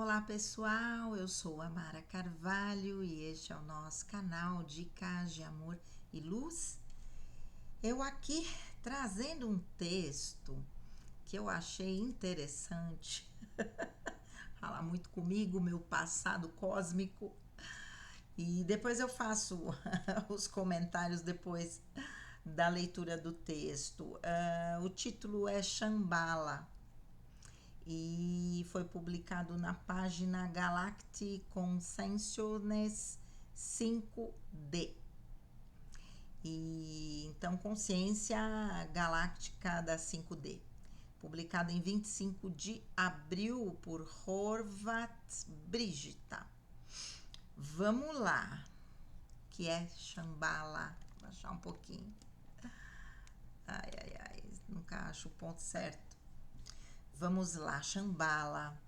Olá pessoal, eu sou a Mara Carvalho e este é o nosso canal Dicas de Amor e Luz. Eu aqui trazendo um texto que eu achei interessante, fala muito comigo, meu passado cósmico, e depois eu faço os comentários depois da leitura do texto. O título é Shambhala e foi publicado na página Galactic Consciousness 5D. E então Consciência Galáctica da 5D, publicado em 25 de abril por Horvat Brigita. Vamos lá, que é Shambhala. Vou baixar um pouquinho. Ai, nunca acho o ponto certo. Vamos lá, Shambhala.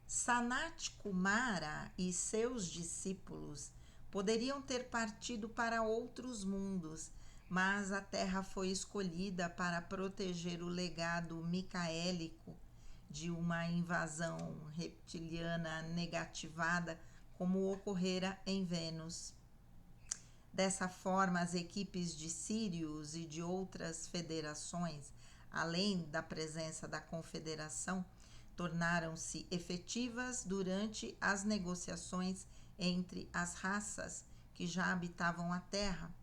Sanat Kumara e seus discípulos poderiam ter partido para outros mundos, mas a Terra foi escolhida para proteger o legado micaélico de uma invasão reptiliana negativada, como ocorrera em Vênus. Dessa forma, as equipes de Sírius e de outras federações, além da presença da Confederação, tornaram-se efetivas durante as negociações entre as raças que já habitavam a Terra,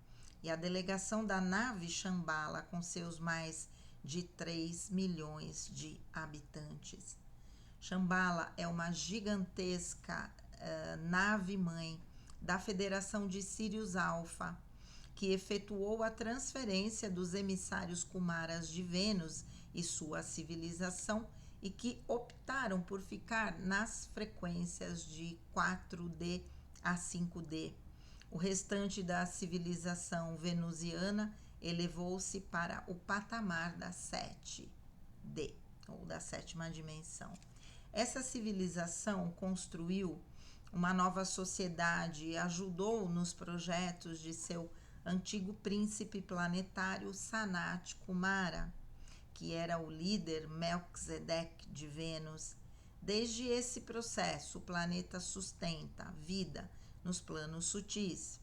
e a delegação da nave Shambhala, com seus mais de 3 milhões de habitantes. Shambhala é uma gigantesca nave-mãe da Federação de Sirius Alpha, que efetuou a transferência dos emissários Kumaras de Vênus e sua civilização e que optaram por ficar nas frequências de 4D a 5D. O restante da civilização venusiana elevou-se para o patamar da 7D, ou da sétima dimensão. Essa civilização construiu uma nova sociedade e ajudou nos projetos de seu antigo príncipe planetário Sanat Kumara, que era o líder Melquisedeque de Vênus. Desde esse processo, o planeta sustenta a vida nos planos sutis.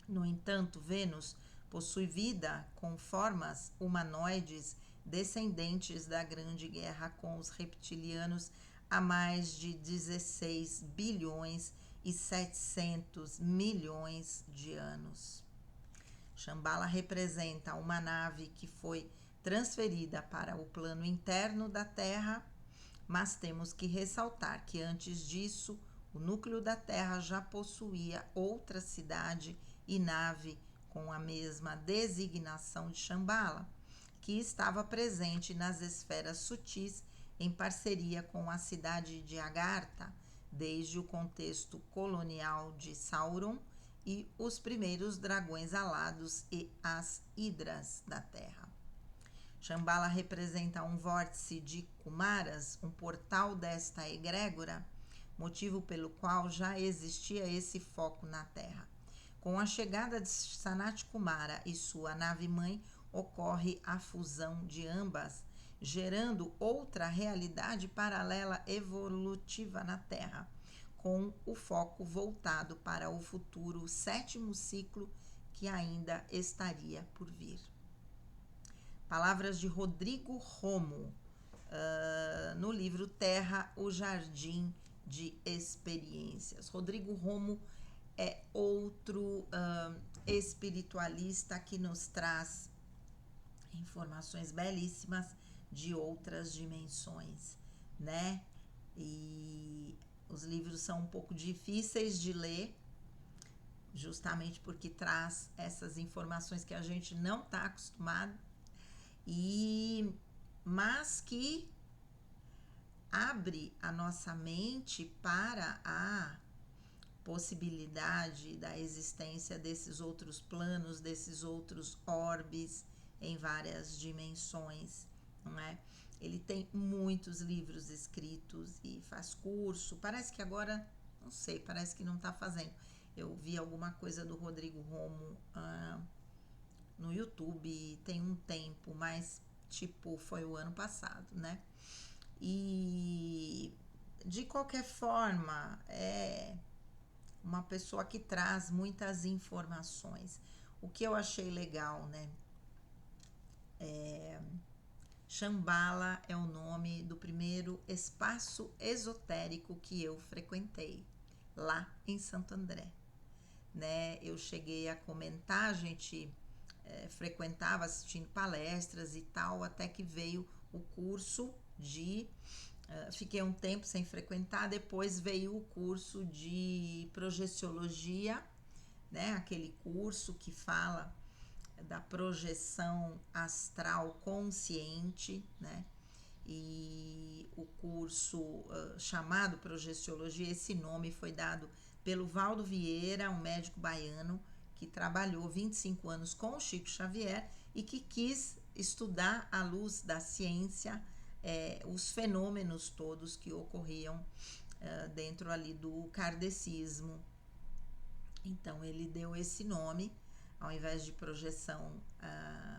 No entanto, Vênus possui vida com formas humanoides descendentes da Grande Guerra com os reptilianos há mais de 16 bilhões e 700 milhões de anos. Shambhala representa uma nave que foi transferida para o plano interno da Terra, mas temos que ressaltar que antes disso, o núcleo da Terra já possuía outra cidade e nave com a mesma designação de Shambhala, que estava presente nas esferas sutis em parceria com a cidade de Agartha, desde o contexto colonial de Sauron e os primeiros dragões alados e as hidras da Terra. Shambhala representa um vórtice de Kumaras, um portal desta egrégora, motivo pelo qual já existia esse foco na Terra. Com a chegada de Sanat Kumara e sua nave-mãe, ocorre a fusão de ambas, gerando outra realidade paralela evolutiva na Terra, com o foco voltado para o futuro sétimo ciclo que ainda estaria por vir. Palavras de Rodrigo Romo, no livro Terra, o Jardim de Experiências. Rodrigo Romo é outro espiritualista que nos traz informações belíssimas de outras dimensões, né? E os livros são um pouco difíceis de ler, justamente porque traz essas informações que a gente não está acostumado, mas que abre a nossa mente para a possibilidade da existência desses outros planos, desses outros orbes em várias dimensões, não é? Ele tem muitos livros escritos e faz curso. Parece que agora, não sei, parece que não está fazendo. Eu vi alguma coisa do Rodrigo Romo no YouTube tem um tempo, mas tipo foi o ano passado, né? E de qualquer forma, é uma pessoa que traz muitas informações. O que eu achei legal, né? Shambhala é o nome do primeiro espaço esotérico que eu frequentei, lá em Santo André, né? Eu cheguei a comentar, a gente frequentava assistindo palestras e tal, até que veio o curso de... fiquei um tempo sem frequentar, depois veio o curso de projeciologia, né? Aquele curso que fala da projeção astral consciente, né? E o curso chamado Projeciologia, esse nome foi dado pelo Valdo Vieira, um médico baiano que trabalhou 25 anos com o Chico Xavier e que quis estudar à luz da ciência os fenômenos todos que ocorriam dentro ali do kardecismo. Então ele deu esse nome, ao invés de projeção,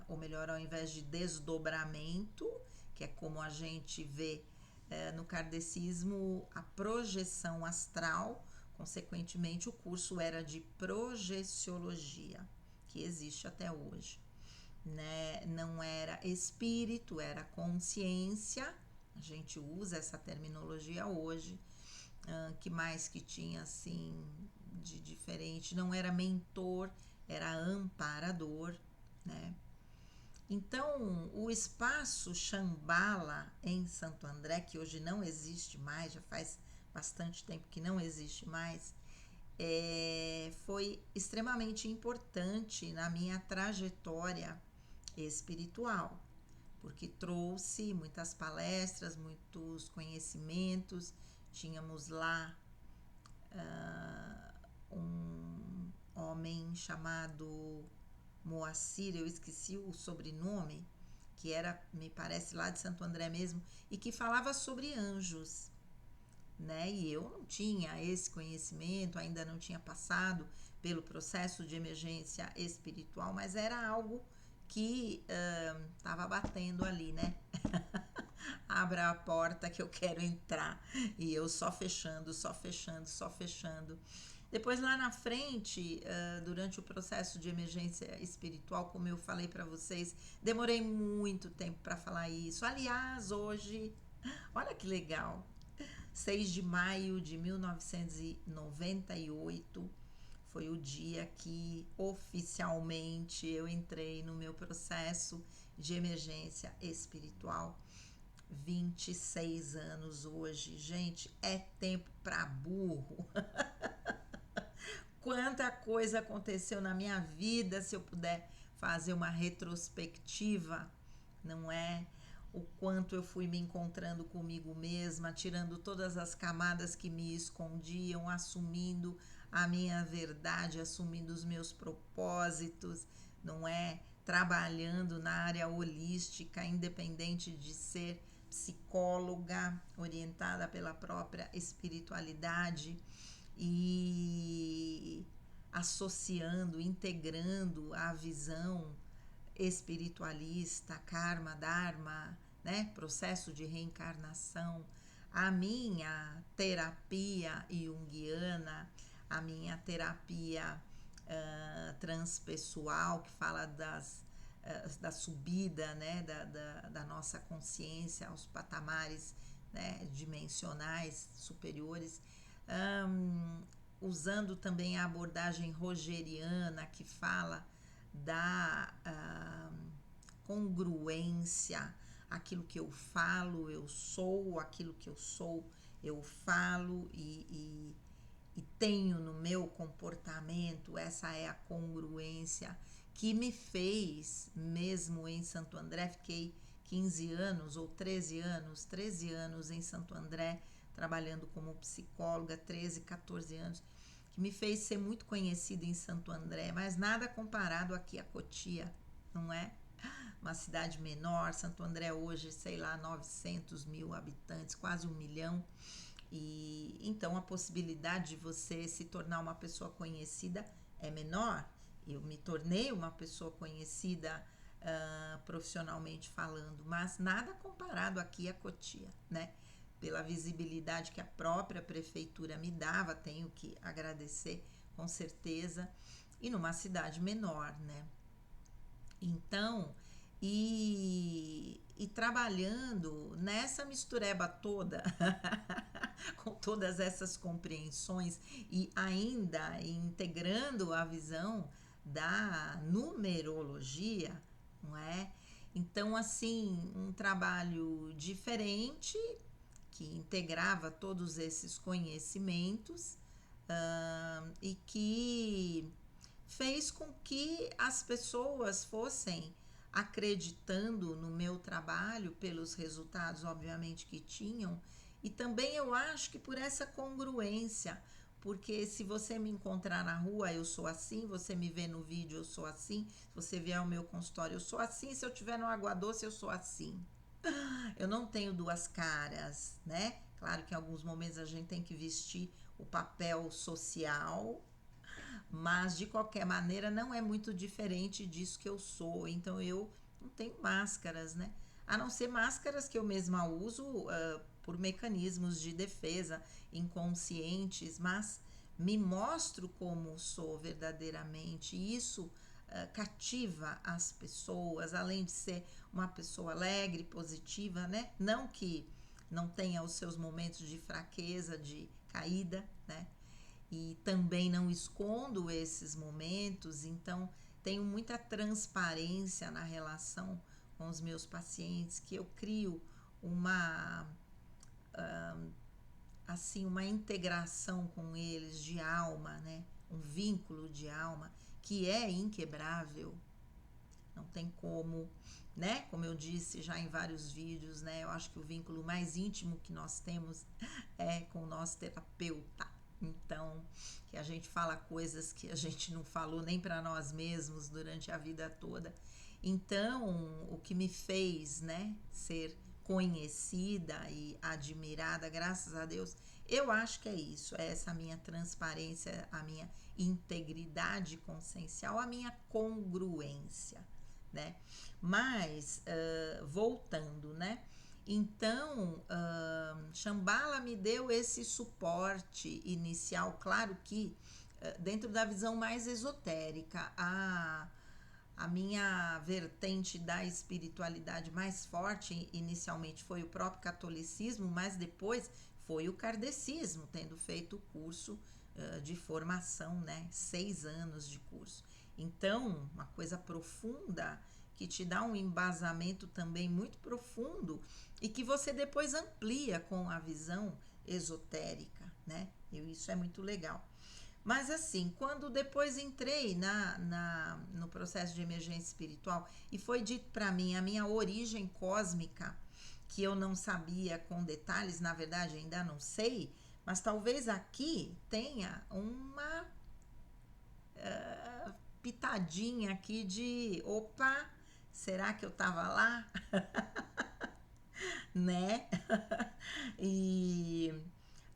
ou melhor, ao invés de desdobramento, que é como a gente vê no kardecismo, a projeção astral. Consequentemente, o curso era de projeciologia, que existe até hoje, né? Não era espírito, era consciência. A gente usa essa terminologia hoje. Que mais que tinha assim de diferente? Não era mentor, era amparador, né? Então, o espaço Shambhala em Santo André, que hoje não existe mais, já faz bastante tempo que não existe mais, foi extremamente importante na minha trajetória espiritual, porque trouxe muitas palestras, muitos conhecimentos. Tínhamos lá um homem chamado Moacir, eu esqueci o sobrenome, que era, me parece, lá de Santo André mesmo, e que falava sobre anjos, né? E eu não tinha esse conhecimento, ainda não tinha passado pelo processo de emergência espiritual, mas era algo que estava batendo ali, né? Abra a porta que eu quero entrar. E eu só fechando, só fechando, só fechando. Depois, lá na frente, durante o processo de emergência espiritual, como eu falei para vocês, demorei muito tempo para falar isso. Aliás, hoje, olha que legal, 6 de maio de 1998 foi o dia que oficialmente eu entrei no meu processo de emergência espiritual. 26 anos hoje, gente, é tempo para burro. Quanta coisa aconteceu na minha vida, se eu puder fazer uma retrospectiva, não é? O quanto eu fui me encontrando comigo mesma, tirando todas as camadas que me escondiam, assumindo a minha verdade, assumindo os meus propósitos, não é? Trabalhando na área holística, independente de ser psicóloga, orientada pela própria espiritualidade e associando, integrando a visão espiritualista, karma, dharma, né? Processo de reencarnação, a minha terapia junguiana, a minha terapia transpessoal, que fala da subida, né? da nossa consciência aos patamares, né? Dimensionais superiores, usando também a abordagem rogeriana, que fala da congruência, aquilo que eu falo, eu sou, aquilo que eu sou, eu falo e tenho no meu comportamento. Essa é a congruência que me fez, mesmo em Santo André, fiquei 15 anos ou 13 anos em Santo André, trabalhando como psicóloga, 13, 14 anos, que me fez ser muito conhecida em Santo André, mas nada comparado aqui a Cotia, não é? Uma cidade menor. Santo André hoje, sei lá, 900 mil habitantes, quase 1 milhão. E então a possibilidade de você se tornar uma pessoa conhecida é menor. Eu me tornei uma pessoa conhecida profissionalmente falando, mas nada comparado aqui a Cotia, né? pela visibilidade que a própria prefeitura me dava, tenho que agradecer com certeza, e numa cidade menor, né? Então, e trabalhando nessa mistureba toda, com todas essas compreensões e ainda integrando a visão da numerologia, não é? Então, assim, um trabalho diferente que integrava todos esses conhecimentos e que fez com que as pessoas fossem acreditando no meu trabalho pelos resultados, obviamente, que tinham, e também eu acho que por essa congruência, porque se você me encontrar na rua, eu sou assim, você me vê no vídeo, eu sou assim, se você vier ao meu consultório, eu sou assim, se eu estiver no Água Doce, eu sou assim. Eu não tenho duas caras, né? Claro que em alguns momentos a gente tem que vestir o papel social, mas de qualquer maneira não é muito diferente disso que eu sou. Então eu não tenho máscaras, né? A não ser máscaras que eu mesma uso por mecanismos de defesa inconscientes, mas me mostro como sou verdadeiramente. E isso cativa as pessoas, além de ser uma pessoa alegre, positiva, né? Não que não tenha os seus momentos de fraqueza, de caída, né? E também não escondo esses momentos, então tenho muita transparência na relação com os meus pacientes, que eu crio uma assim uma integração com eles de alma, né? Um vínculo de alma que é inquebrável. Não tem como, né? Como eu disse já em vários vídeos, né? Eu acho que o vínculo mais íntimo que nós temos é com o nosso terapeuta. Então, que a gente fala coisas que a gente não falou nem para nós mesmos durante a vida toda. Então, o que me fez, né, ser conhecida e admirada, graças a Deus, eu acho que é isso, é essa minha transparência, a minha integridade consciencial, a minha congruência, né? Mas, voltando, né? Então, Shambhala me deu esse suporte inicial, claro que dentro da visão mais esotérica, a minha vertente da espiritualidade mais forte inicialmente foi o próprio catolicismo, mas depois foi o kardecismo, tendo feito o curso de formação, né? 6 anos de curso. Então, uma coisa profunda que te dá um embasamento também muito profundo e que você depois amplia com a visão esotérica, né? E isso é muito legal. Mas assim, quando depois entrei no processo de emergência espiritual e foi dito para mim a minha origem cósmica, que eu não sabia com detalhes, na verdade ainda não sei, mas talvez aqui tenha uma pitadinha aqui de, opa, será que eu tava lá? Né? E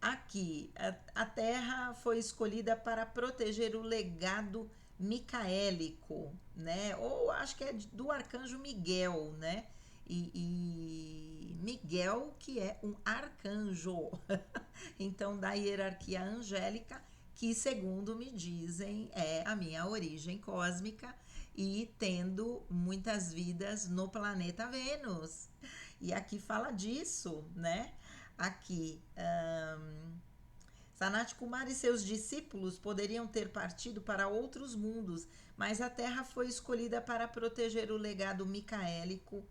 aqui, a Terra foi escolhida para proteger o legado micaélico, né? Ou acho que é do arcanjo Miguel, né? E Miguel, que é um arcanjo, então da hierarquia angélica, que segundo me dizem é a minha origem cósmica e tendo muitas vidas no planeta Vênus. E aqui fala disso, né? Aqui, Sanat Kumara e seus discípulos poderiam ter partido para outros mundos, mas a Terra foi escolhida para proteger o legado micaélico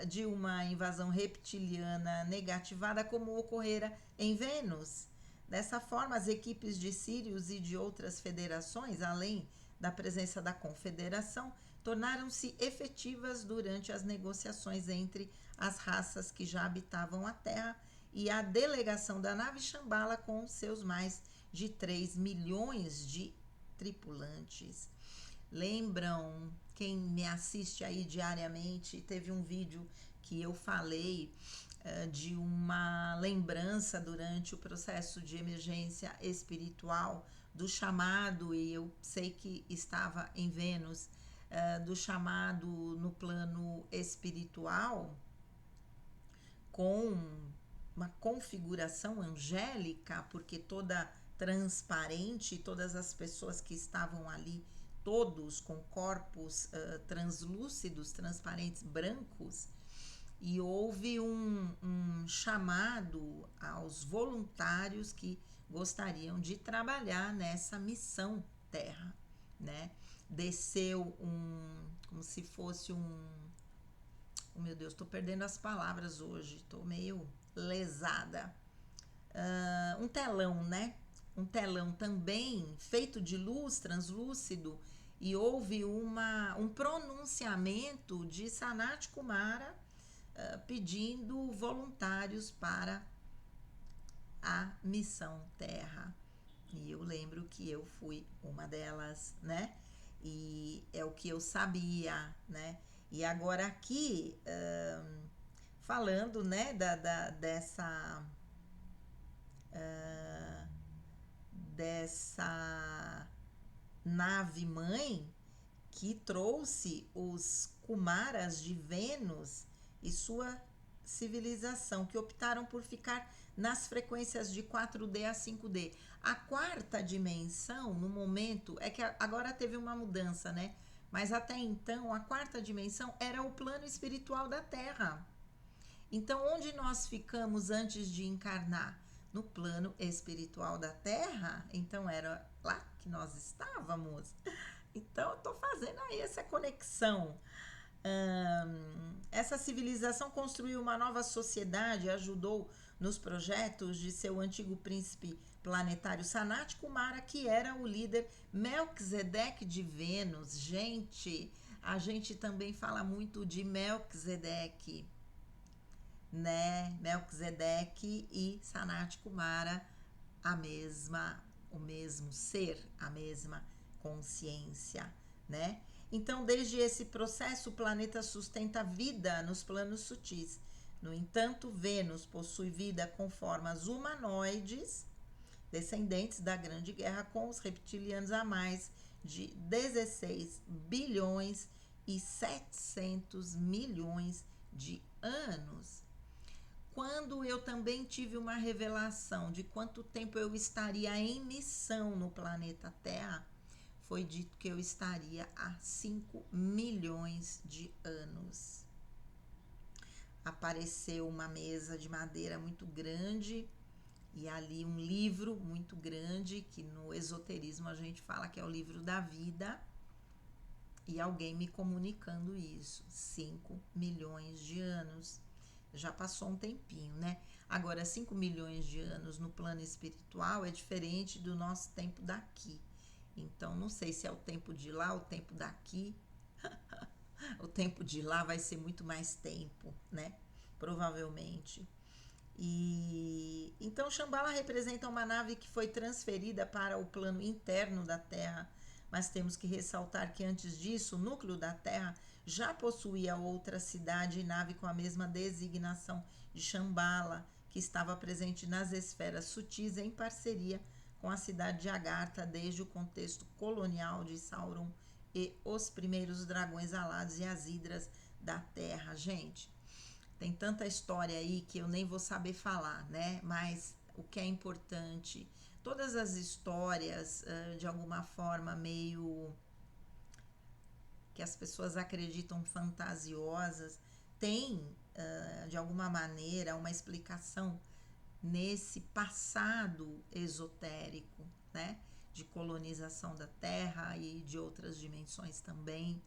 de uma invasão reptiliana negativada como ocorrera em Vênus. Dessa forma, as equipes de Sírios e de outras federações, além da presença da Confederação, tornaram-se efetivas durante as negociações entre as raças que já habitavam a Terra e a delegação da nave Shambhala com seus mais de 3 milhões de tripulantes. Lembram, quem me assiste aí diariamente, teve um vídeo que eu falei de uma lembrança durante o processo de emergência espiritual do chamado, e eu sei que estava em Vênus, do chamado no plano espiritual, com uma configuração angélica, porque toda transparente, todas as pessoas que estavam ali, todos com corpos translúcidos, transparentes, brancos, e houve um chamado aos voluntários que gostariam de trabalhar nessa missão Terra, né? Desceu como se fosse oh, meu Deus, estou perdendo as palavras hoje, estou meio lesada. Um telão, né? Um telão também feito de luz, translúcido, e houve um pronunciamento de Sanat Kumara pedindo voluntários para a missão Terra. E eu lembro que eu fui uma delas, né? E é o que eu sabia, né? E agora aqui, falando, né, dessa nave-mãe que trouxe os Kumaras de Vênus e sua civilização, que optaram por ficar nas frequências de 4D a 5D. A quarta dimensão, no momento, é que agora teve uma mudança, né? Mas até então, a quarta dimensão era o plano espiritual da Terra. Então, onde nós ficamos antes de encarnar? No plano espiritual da Terra. Então, era lá que nós estávamos. Então, eu estou fazendo aí essa conexão. Essa civilização construiu uma nova sociedade e ajudou nos projetos de seu antigo príncipe planetário Sanat Kumara, que era o líder Melquisedeque de Vênus. Gente, a gente também fala muito de Melquisedeque, né? Melquisedeque e Sanat Kumara, o mesmo ser, a mesma consciência, né? Então, desde esse processo, o planeta sustenta vida nos planos sutis. No entanto, Vênus possui vida com formas humanoides, descendentes da Grande Guerra com os reptilianos há mais de 16 bilhões e 700 milhões de anos. Quando eu também tive uma revelação de quanto tempo eu estaria em missão no planeta Terra, foi dito que eu estaria há 5 milhões de anos. Apareceu uma mesa de madeira muito grande e ali um livro muito grande, que no esoterismo a gente fala que é o livro da vida, e alguém me comunicando isso. 5 milhões de anos. Já passou um tempinho, né? Agora, 5 milhões de anos no plano espiritual é diferente do nosso tempo daqui. Então, não sei se é o tempo de lá, o tempo daqui. O tempo de lá vai ser muito mais tempo, né? Provavelmente. E então, Shambhala representa uma nave que foi transferida para o plano interno da Terra, mas temos que ressaltar que antes disso, o núcleo da Terra já possuía outra cidade e nave com a mesma designação de Shambhala, que estava presente nas esferas sutis em parceria com a cidade de Agartha desde o contexto colonial de Sauron e os primeiros dragões alados e as hidras da Terra. Gente, tem tanta história aí que eu nem vou saber falar, né? Mas o que é importante, todas as histórias, de alguma forma, meio que as pessoas acreditam fantasiosas, tem, de alguma maneira, uma explicação nesse passado esotérico, né? De colonização da Terra e de outras dimensões também.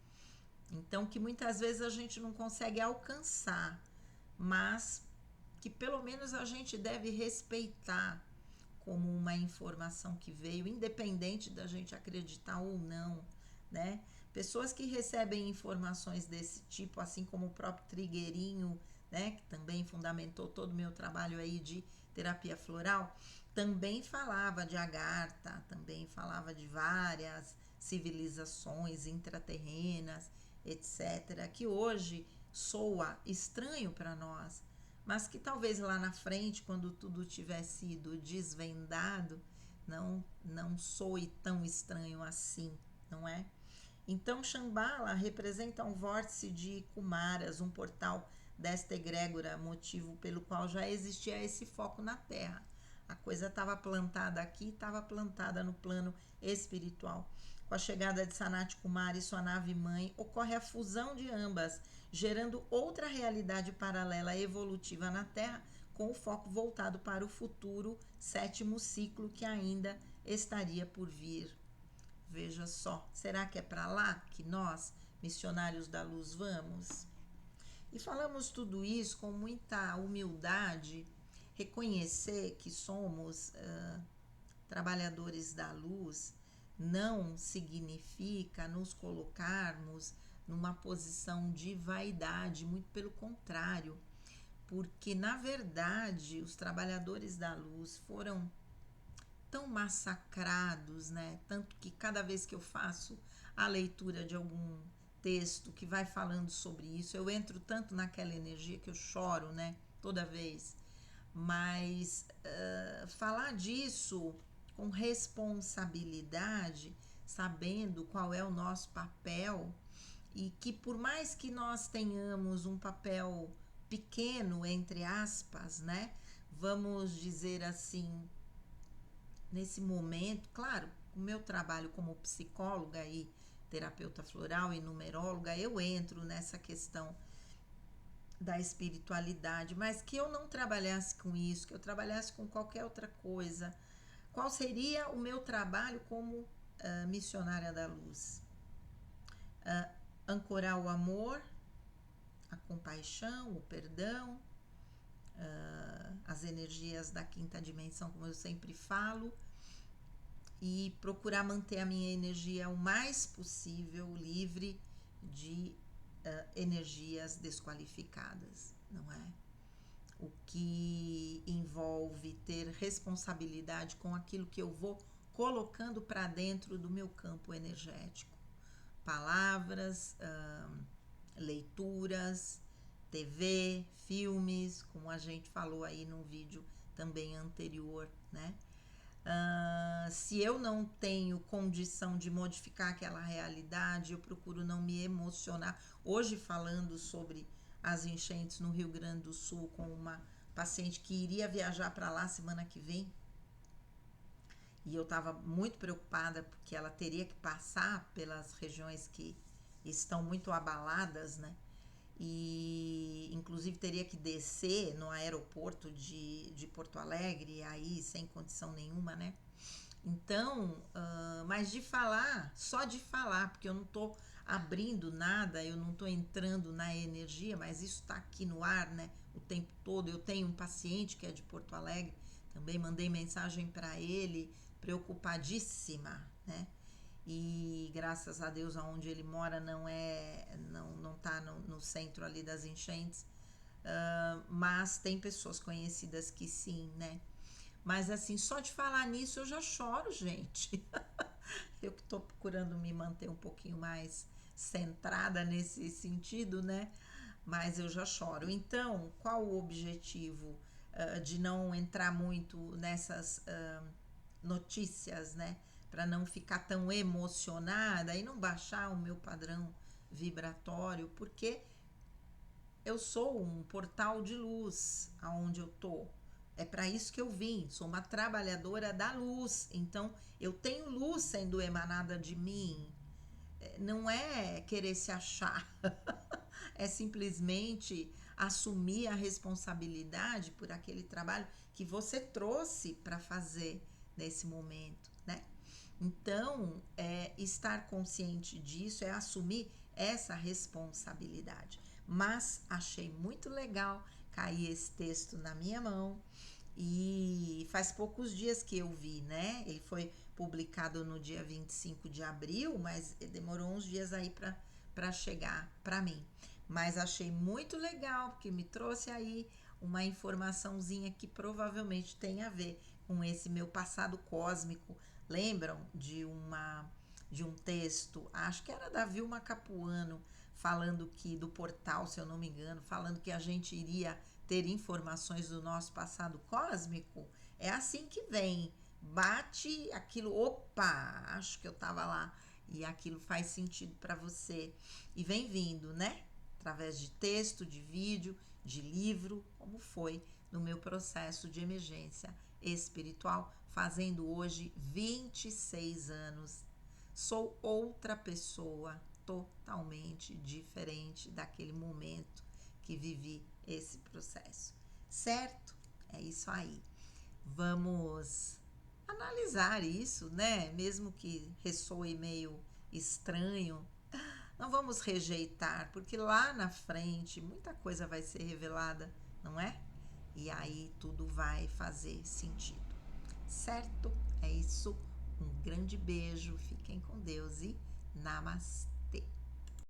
Então, que muitas vezes a gente não consegue alcançar, mas que pelo menos a gente deve respeitar como uma informação que veio, independente da gente acreditar ou não, né? Pessoas que recebem informações desse tipo, assim como o próprio Trigueirinho, né, que também fundamentou todo o meu trabalho aí de terapia floral, também falava de Agartha, também falava de várias civilizações intraterrenas, etc., que hoje soa estranho para nós, mas que talvez lá na frente, quando tudo tiver sido desvendado, não soe tão estranho assim, não é? Então, Shambhala representa um vórtice de Kumaras, um portal desta egrégora, motivo pelo qual já existia esse foco na Terra. A coisa estava plantada aqui, estava plantada no plano espiritual. Com a chegada de Sanat Kumara e sua nave-mãe, ocorre a fusão de ambas, gerando outra realidade paralela evolutiva na Terra, com o foco voltado para o futuro sétimo ciclo que ainda estaria por vir. Veja só, será que é para lá que nós, missionários da luz, vamos? E falamos tudo isso com muita humildade, reconhecer que somos trabalhadores da luz não significa nos colocarmos numa posição de vaidade, muito pelo contrário, porque na verdade os trabalhadores da luz foram tão massacrados, né? Tanto que cada vez que eu faço a leitura de algum texto que vai falando sobre isso, eu entro tanto naquela energia que eu choro, né? Toda vez. Mas falar disso com responsabilidade, sabendo qual é o nosso papel, e que por mais que nós tenhamos um papel pequeno, entre aspas, né? Vamos dizer assim, nesse momento, claro, o meu trabalho como psicóloga e terapeuta floral e numeróloga, eu entro nessa questão da espiritualidade, mas que eu não trabalhasse com isso, que eu trabalhasse com qualquer outra coisa. Qual seria o meu trabalho como missionária da luz? Ancorar o amor, a compaixão, o perdão, as energias da quinta dimensão, como eu sempre falo, e procurar manter a minha energia o mais possível livre de energias desqualificadas, não é? O que envolve ter responsabilidade com aquilo que eu vou colocando para dentro do meu campo energético. Palavras, leituras, TV, filmes, como a gente falou aí num vídeo também anterior, né? Se eu não tenho condição de modificar aquela realidade, eu procuro não me emocionar. Hoje, falando sobre as enchentes no Rio Grande do Sul, com uma paciente que iria viajar para lá semana que vem, e eu estava muito preocupada porque ela teria que passar pelas regiões que estão muito abaladas, né? E inclusive teria que descer no aeroporto de Porto Alegre, aí sem condição nenhuma, né? Então, mas de falar, só de falar, porque eu não estou abrindo nada, eu não estou entrando na energia, mas isso está aqui no ar, né? O tempo todo. Eu tenho um paciente que é de Porto Alegre, também mandei mensagem para ele, preocupadíssima, né? E graças a Deus aonde ele mora não tá no centro ali das enchentes, mas tem pessoas conhecidas que sim, né? Mas assim, só de falar nisso eu já choro, gente. Eu que estou procurando me manter um pouquinho mais centrada nesse sentido, né? Mas eu já choro. Então, qual o objetivo de não entrar muito nessas notícias, né? Para não ficar tão emocionada e não baixar o meu padrão vibratório, porque eu sou um portal de luz aonde eu tô. É para isso que eu vim, sou uma trabalhadora da luz, então eu tenho luz sendo emanada de mim. Não é querer se achar, é simplesmente assumir a responsabilidade por aquele trabalho que você trouxe para fazer nesse momento, né? Então, estar consciente disso é assumir essa responsabilidade. Mas achei muito legal cair esse texto na minha mão e faz poucos dias que eu vi, né? Ele foi publicado no dia 25 de abril, mas demorou uns dias aí para chegar para mim. Mas achei muito legal, porque me trouxe aí uma informaçãozinha que provavelmente tem a ver com esse meu passado cósmico. Lembram de um texto, acho que era da Vilma Capuano, falando que do portal, se eu não me engano, falando que a gente iria ter informações do nosso passado cósmico? É assim que vem. Bate aquilo, opa, acho que eu estava lá e aquilo faz sentido para você. E vem vindo, né? através de texto, de vídeo, de livro, como foi no meu processo de emergência espiritual, fazendo hoje 26 anos. Sou outra pessoa, totalmente diferente daquele momento que vivi esse processo, certo? É isso aí. Vamos analisar isso, né? Mesmo que ressoe meio estranho, não vamos rejeitar, porque lá na frente muita coisa vai ser revelada, não é? E aí tudo vai fazer sentido, certo? É isso. Um grande beijo, fiquem com Deus e namastê.